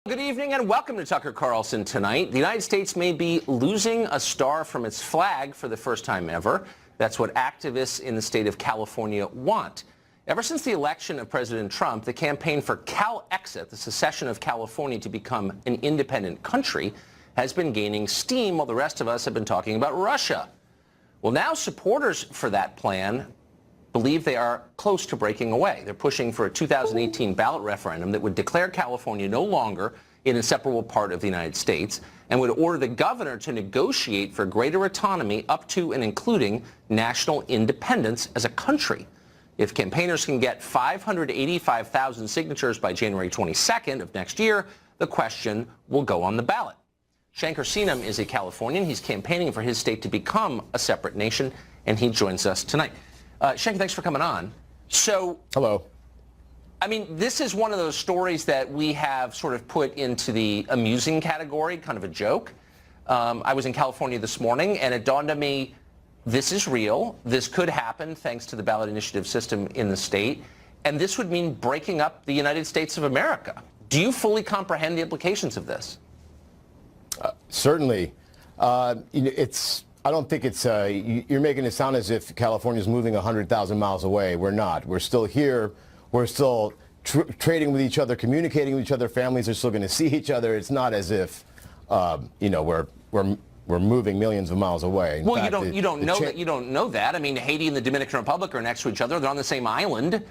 Good evening and welcome to Tucker Carlson tonight. The United States may be losing a star from its flag for the first time ever. That's what activists in the state of California want. Ever since the election of President Trump, the campaign for CalExit, the secession of California to become an independent country, has been gaining steam while the rest of us have been talking about Russia. Well, now supporters for that plan believe they are close to breaking away. They're pushing for a 2018 ballot referendum that would declare California no longer an inseparable part of the United States and would order the governor to negotiate for greater autonomy up to and including national independence as a country. If campaigners can get 585,000 signatures by January 22nd of next year, the question will go on the ballot. Shankar Sinam is a Californian. He's campaigning for his state to become a separate nation, and he joins us tonight. Shankar, thanks for coming on. So, hello. I mean, this is one of those stories that we have sort of put into the amusing category, kind of a joke. I was in California this morning, and it dawned on me, this is real. This could happen thanks to the ballot initiative system in the state, and this would mean breaking up the United States of America. Do you fully comprehend the implications of this? Certainly. I don't think it's, you're making it sound as if California's moving 100,000 miles away. We're not. We're still here. We're still trading with each other, communicating with each other. Families are still going to see each other. It's not as if, we're moving millions of miles away. Well, you don't know that. I mean, Haiti and the Dominican Republic are next to each other. They're on the same island,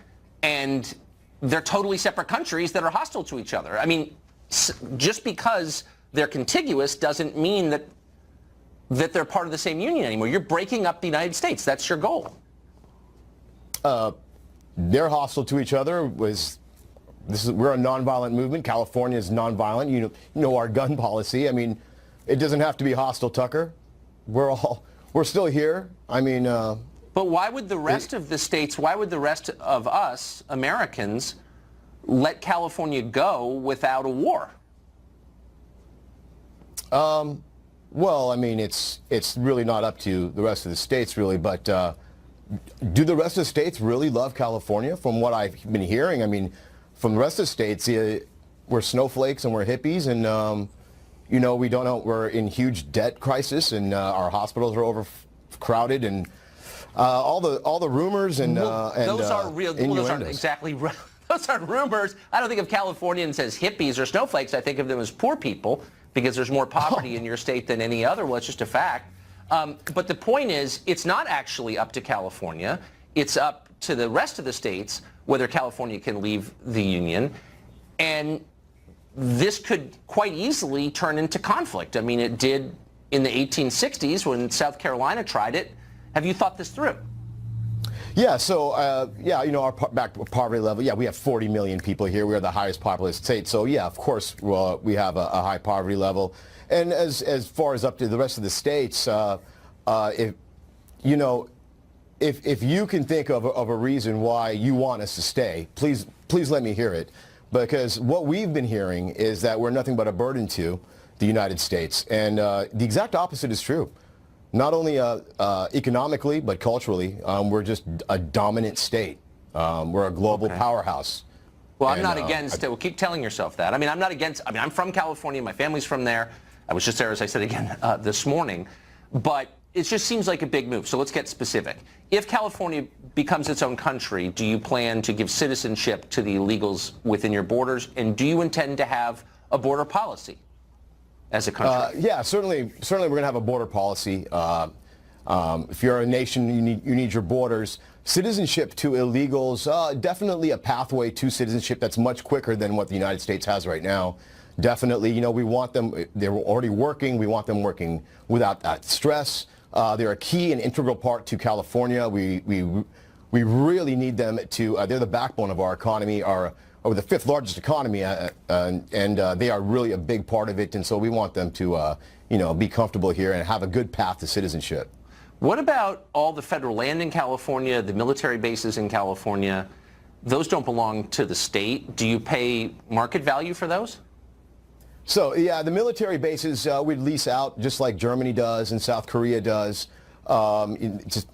and they're totally separate countries that are hostile to each other. I mean, just because they're contiguous doesn't mean that they're part of the same union anymore. You're breaking up the United States. That's your goal. They're hostile to each other. We're a nonviolent movement. California is nonviolent. You know our gun policy. I mean, it doesn't have to be hostile, Tucker. We're still here. I mean, but why would the rest of the states? Why would the rest of us Americans let California go without a war? Well, I mean, it's really not up to the rest of the states, really. But do the rest of the states really love California? From what I've been hearing, I mean, from the rest of the states, we're snowflakes and we're hippies, and we don't know. We're in huge debt crisis, and our hospitals are overcrowded, and all the rumors and those are real. Those aren't exactly. Those aren't rumors. I don't think of Californians as hippies or snowflakes. I think of them as poor people, because there's more poverty in your state than any other. Well, it's just a fact. But the point is, it's not actually up to California. It's up to the rest of the states whether California can leave the union. And this could quite easily turn into conflict. I mean, it did in the 1860s when South Carolina tried it. Have you thought this through? Yeah, so, our poverty level, we have 40 million people here. We are the highest populous state. So, yeah, of course, we have a high poverty level. And as far as up to the rest of the states, if you can think of a reason why you want us to stay, please let me hear it. Because what we've been hearing is that we're nothing but a burden to the United States. And the exact opposite is true. Not only economically, but culturally, we're just a dominant state. We're a global powerhouse. Well, I'm not against it. Well, keep telling yourself that. I mean, I'm not against. I mean, I'm from California. My family's from there. I was just there, as I said again, this morning. But it just seems like a big move. So let's get specific. If California becomes its own country, do you plan to give citizenship to the illegals within your borders? And do you intend to have a border policy as a country? Yeah, certainly we're going to have a border policy. If you're a nation, you need your borders. Citizenship to illegals, definitely a pathway to citizenship that's much quicker than what the United States has right now. Definitely, we want them, they're already working. We want them working without that stress. They're a key and integral part to California. We really need them to, they're the backbone of our economy, or the fifth largest economy, and they are really a big part of it. And so we want them to, be comfortable here and have a good path to citizenship. What about all the federal land in California, the military bases in California? Those don't belong to the state. Do you pay market value for those? So, yeah, the military bases we'd lease out just like Germany does and South Korea does. just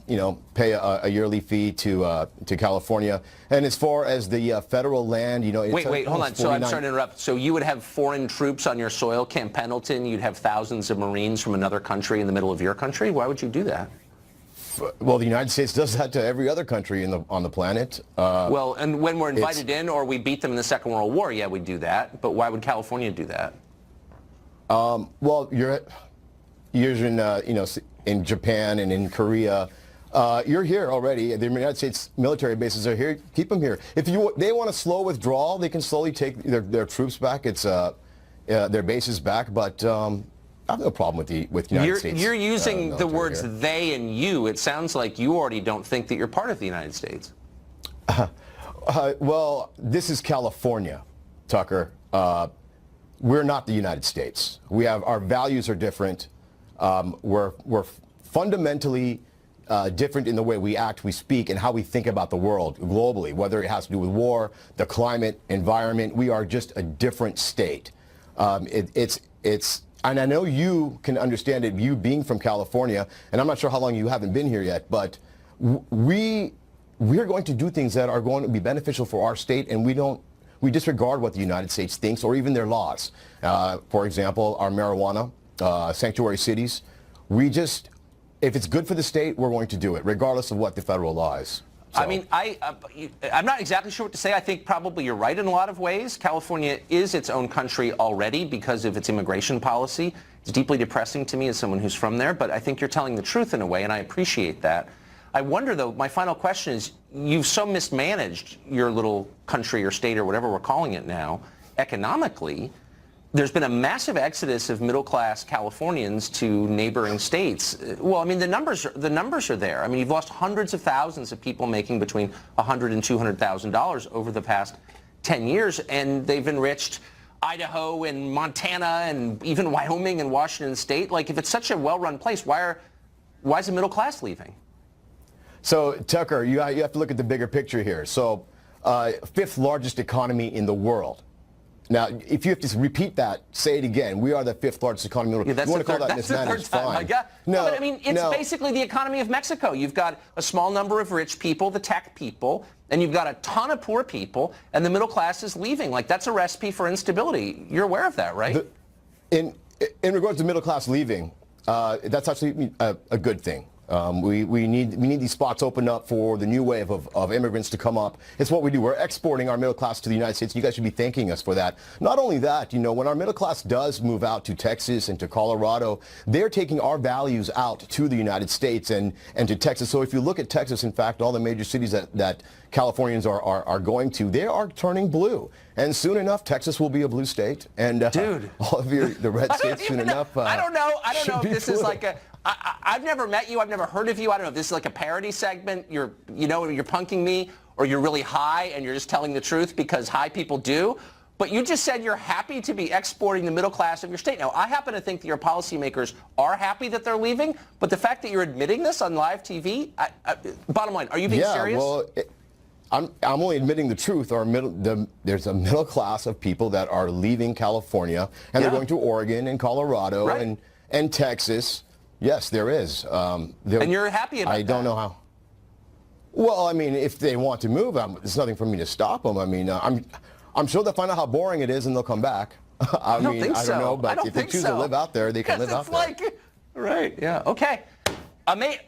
pay a yearly fee to California. And as far as the federal land, it's wait, hold on. So I'm sorry to interrupt. So you would have foreign troops on your soil, Camp Pendleton. You'd have thousands of Marines from another country in the middle of your country. Why would you do that? Well, the United States does that to every other country on the planet. Well, and when we're invited in, or we beat them in the Second World War, yeah, we do that. But why would California do that? Well, you're in Japan and in Korea. You're here already. The United States military bases are here. Keep them here. If they want a slow withdrawal, they can slowly take their troops back. It's their bases back. But I have no problem with the United States. You're using the words they and you. It sounds like you already don't think that you're part of the United States. Well, this is California, Tucker. We're not the United States. Our values are different. We're fundamentally different in the way we act, we speak, and how we think about the world globally, whether it has to do with war, the climate, environment. We are just a different state. And I know you can understand it, you being from California, and I'm not sure how long you haven't been here yet, but we are going to do things that are going to be beneficial for our state, and we disregard what the United States thinks or even their laws. For example, our marijuana, sanctuary cities. If it's good for the state, we're going to do it, regardless of what the federal law is. So. I mean, I'm not exactly sure what to say. I think probably you're right in a lot of ways. California is its own country already because of its immigration policy. It's deeply depressing to me as someone who's from there, but I think you're telling the truth in a way, and I appreciate that. I wonder, though, my final question is, you've so mismanaged your little country or state or whatever we're calling it now, economically. There's been a massive exodus of middle-class Californians to neighboring states. Well, I mean, the numbers are there. I mean, you've lost hundreds of thousands of people making between $100,000 and $200,000 over the past 10 years, and they've enriched Idaho and Montana and even Wyoming and Washington State. Like, if it's such a well-run place, why is the middle class leaving? So, Tucker, you have to look at the bigger picture here. So, fifth largest economy in the world. Now, if you have to repeat that, say it again. We are the fifth largest economy in the world. Yeah, you want to call that mismanaged, fine. No, but I mean, it's basically the economy of Mexico. You've got a small number of rich people, the tech people, and you've got a ton of poor people, and the middle class is leaving. Like, that's a recipe for instability. You're aware of that, right? In regards to middle class leaving, that's actually a good thing. We need these spots opened up for the new wave of immigrants to come up. It's what we do. We're exporting our middle class to the United States. You guys should be thanking us for that. Not only that, when our middle class does move out to Texas and to Colorado, they're taking our values out to the United States and to Texas. So if you look at Texas, in fact, all the major cities that Californians are going to, they are turning blue. And soon enough, Texas will be a blue state. And Dude. all of the red states soon enough. I don't know if this blue. is like a... I've never met you. I've never heard of you. I don't know if this is like a parody segment. You're punking me, or you're really high and you're just telling the truth because high people do. But you just said you're happy to be exporting the middle class of your state. Now, I happen to think that your policymakers are happy that they're leaving, but the fact that you're admitting this on live TV, bottom line, are you being serious? Well, I'm only admitting the truth. There's a middle class of people that are leaving California, and they're going to Oregon and Colorado and Texas. Yes, there is. And you're happy about that? I don't know how. Well, I mean, if they want to move, there's nothing for me to stop them. I mean, I'm sure they'll find out how boring it is and they'll come back. I don't know, but if they choose to live out there, they can live out there. Right, yeah, okay.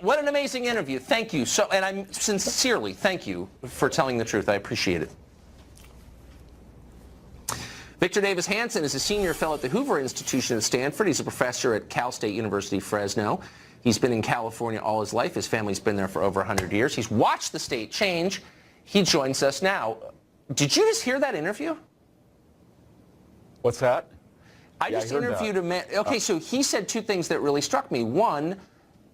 What an amazing interview. Thank you. And I'm sincerely, thank you for telling the truth. I appreciate it. Victor Davis Hanson is a senior fellow at the Hoover Institution at Stanford. He's a professor at Cal State University, Fresno. He's been in California all his life. His family's been there for over 100 years. He's watched the state change. He joins us now. Did you just hear that interview? What's that? I just interviewed a man. Okay, so he said two things that really struck me. One,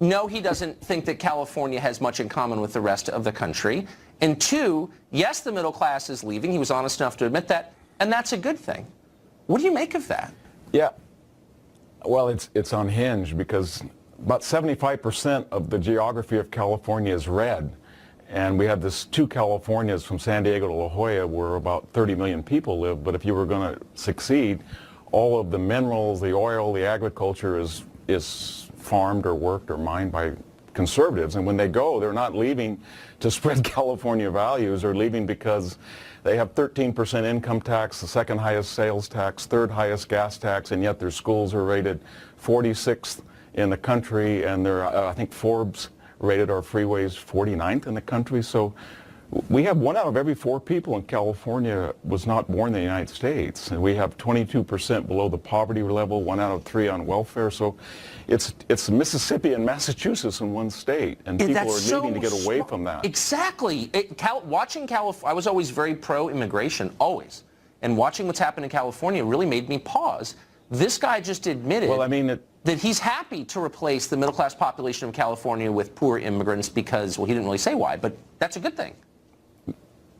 no, he doesn't think that California has much in common with the rest of the country. And two, yes, the middle class is leaving. He was honest enough to admit that. And that's a good thing. What do you make of that? Yeah. Well, it's unhinged because about 75% of the geography of California is red. And we have this two Californias from San Diego to La Jolla where about 30 million people live. But if you were going to succeed, all of the minerals, the oil, the agriculture is farmed or worked or mined by conservatives. And when they go, they're not leaving to spread California values. They're leaving because they have 13% income tax, the second highest sales tax, third highest gas tax, and yet their schools are rated 46th in the country, and they're, I think Forbes rated our freeways 49th in the country. So we have 1 out of every 4 people in California was not born in the United States. And we have 22% below the poverty level, 1 out of 3 on welfare. So it's Mississippi and Massachusetts in one state. And people are leaving to get away from that. Exactly. Watching California, I was always very pro-immigration, always. And watching what's happened in California really made me pause. This guy just admitted that he's happy to replace the middle-class population of California with poor immigrants because, well, he didn't really say why, but that's a good thing.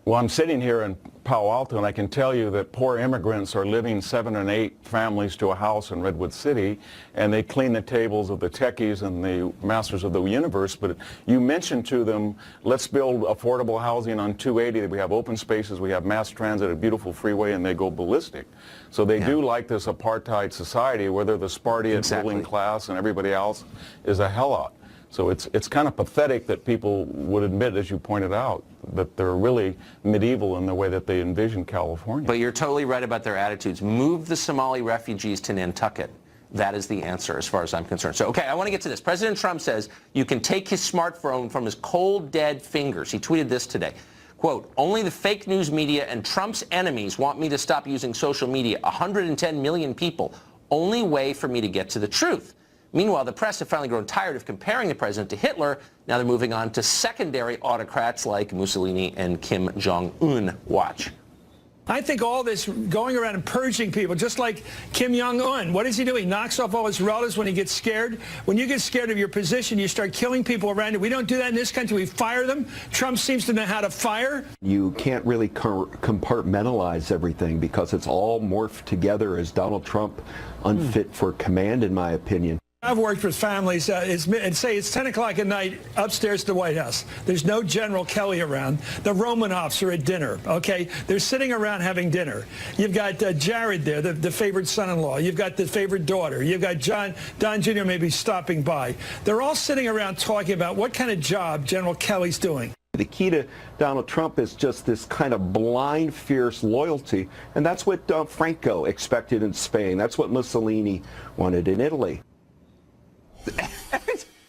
Well, I'm sitting here in Palo Alto, and I can tell you that poor immigrants are living 7 and 8 families to a house in Redwood City, and they clean the tables of the techies and the masters of the universe. But you mentioned to them, let's build affordable housing on 280. We have open spaces, we have mass transit, a beautiful freeway, and they go ballistic. So they do like this apartheid society where they're the Spartiate ruling class and everybody else is a helot. So it's kind of pathetic that people would admit, as you pointed out, that they're really medieval in the way that they envision California. But you're totally right about their attitudes. Move the Somali refugees to Nantucket. That is the answer as far as I'm concerned. So, okay, I want to get to this. President Trump says you can take his smartphone from his cold, dead fingers. He tweeted this today. Quote, only the fake news media and Trump's enemies want me to stop using social media. 110 million people. Only way for me to get to the truth. Meanwhile, the press have finally grown tired of comparing the president to Hitler. Now they're moving on to secondary autocrats like Mussolini and Kim Jong-un. Watch. I think all this going around and purging people, just like Kim Jong-un, what does he do? He knocks off all his relatives when he gets scared. When you get scared of your position, you start killing people around you. We don't do that in this country. We fire them. Trump seems to know how to fire. You can't really compartmentalize everything because it's all morphed together as Donald Trump unfit for command, in my opinion. I've worked with families and say it's 10 o'clock at night upstairs at the White House. There's no General Kelly around. The Romanovs are at dinner, okay? They're sitting around having dinner. You've got Jared there, the favorite son-in-law. You've got the favorite daughter. You've got Don Jr. maybe stopping by. They're all sitting around talking about what kind of job General Kelly's doing. The key to Donald Trump is just this kind of blind, fierce loyalty, and that's what Franco expected in Spain. That's what Mussolini wanted in Italy.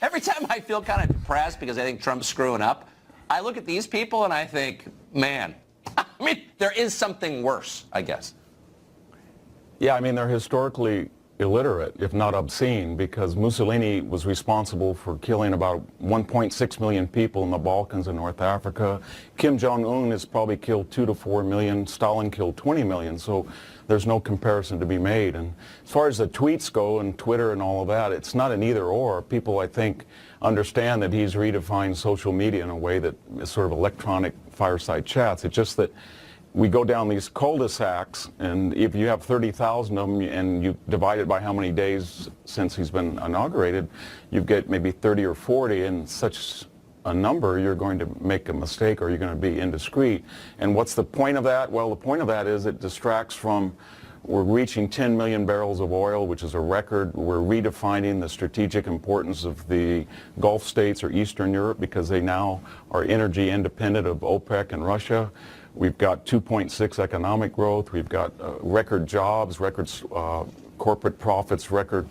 Every time I feel kind of depressed because I think Trump's screwing up, I look at these people and I think, man, I mean, there is something worse, I guess. Yeah, I mean, they're historically illiterate, if not obscene, because Mussolini was responsible for killing about 1.6 million people in the Balkans and North Africa. Kim Jong-un has probably killed 2 to 4 million. Stalin killed 20 million. So there's no comparison to be made. And as far as the tweets go and Twitter and all of that, it's not an either or. People, I think, understand that he's redefined social media in a way that is sort of electronic fireside chats. It's just that we go down these cul-de-sacs, and if you have 30,000 of them and you divide it by how many days since he's been inaugurated, you get maybe 30 or 40, and such a number, you're going to make a mistake or you're going to be indiscreet. And what's the point of that? Well, the point of that is it distracts from, we're reaching 10 million barrels of oil, which is a record. We're redefining the strategic importance of the Gulf states or Eastern Europe because they now are energy independent of OPEC and Russia. We've got 2.6 economic growth. We've got record jobs, record corporate profits, record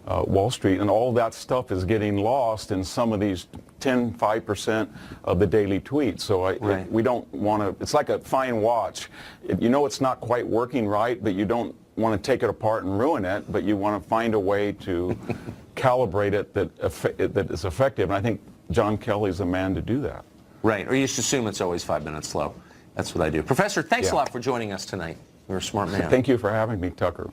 Wall Street, and all that stuff is getting lost in some of these 5% of the daily tweets. So we don't want to, it's like a fine watch. You know it's not quite working right, but you don't want to take it apart and ruin it, but you want to find a way to calibrate it that is effective. And I think John Kelly's the man to do that. Right, or you just assume it's always 5 minutes slow. That's what I do. Professor, thanks a lot for joining us tonight. You're a smart man. Thank you for having me, Tucker.